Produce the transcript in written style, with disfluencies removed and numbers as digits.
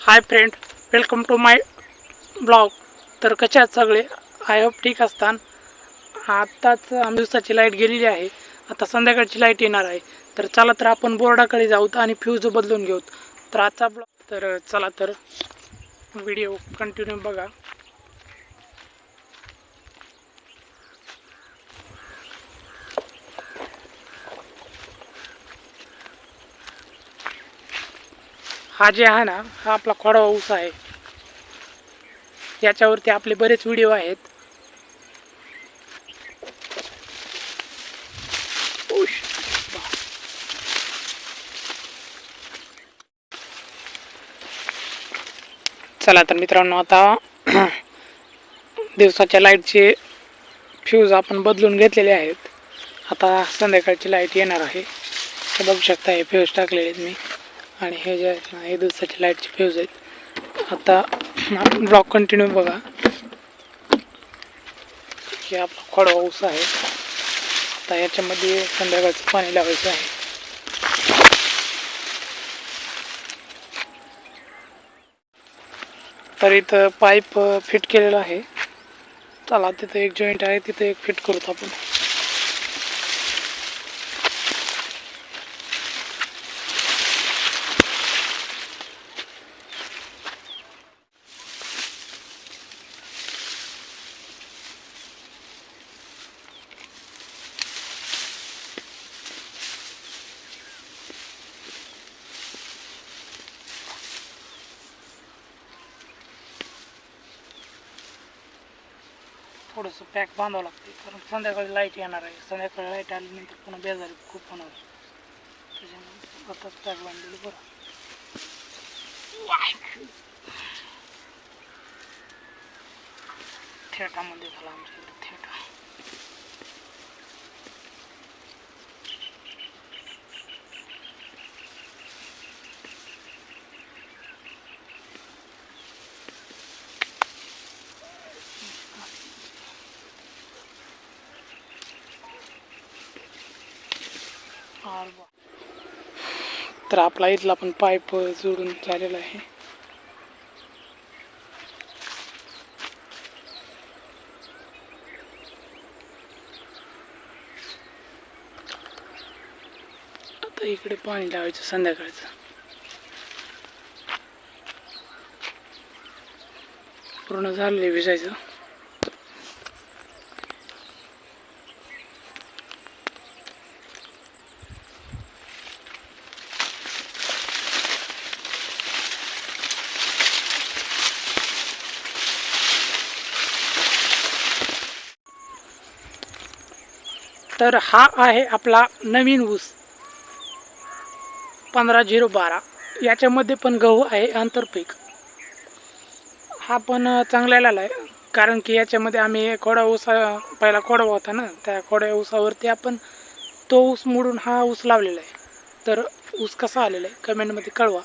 High friend, welcome to my blog. तर कसे आहात सगळे? आय होप ठीक असतान. आत्ताच दिवसाची लाईट गेलेली आहे. आता संध्याकाळची लाईट येणार आहे. तर चला तर आपण बोर्डाकडे जाऊत आणि फ्यूज बदलून घेऊत. तर आजचा ब्लॉग, तर चला तर व्हिडिओ कंटिन्यू बघा. हा जे आहे ना, हा आपला खोडवा ऊस आहे. याच्यावरती आपले बरेच व्हिडिओ आहेत. चला तर मित्रांनो, आता दिवसाच्या लाईटचे फ्यूज आपण बदलून घेतलेले आहेत. आता संध्याकाळची लाईट येणार आहे. हे बघू शकता, हे फ्यूज टाकलेले आहेत मी. आणि हे जे आहेत ना, हे दिवसाच्या लाईटचे फ्यूज आहेत. आता आपण ब्लॉग कंटिन्यू बघा. हे आपला खोडवा ऊस आहे. आता याच्यामध्ये संध्याकाळचं पाणी लावायचं आहे. तर इथं पाईप फिट केलेला आहे. चला, तिथं एक जॉईंट आहे, तिथं एक फिट करूत आपण. थोडंसं पॅक बांधावं लागते, कारण संध्याकाळी लाईट येणार आहे. संध्याकाळी लाईट आल्यानंतर पुन्हा बेजारी खूप होणार. त्याच्यामुळे आताच पॅक बांधलेलं बरं. थिएटामध्ये झाला आमच्या इथं थिएटा. तर आपला इथला पण पाईप जोडून झालेला आहे. आता इकडे पाणी लावायचं संध्याकाळचं. पूर्ण झालेले भिजायचं. तर हा आहे आपला नवीन ऊस 15-0-12. याच्यामध्ये पण गहू आहे आंतरपीक. हा पण चांगला आलेला आहे, कारण की याच्यामध्ये आम्ही खोडा ऊस, पहिला खोडवा होता ना, त्या खोड्या ऊसावरती आपण तो ऊस मोडून हा ऊस लावलेला आहे. तर ऊस कसा आलेला आहे कमेंटमध्ये कळवा.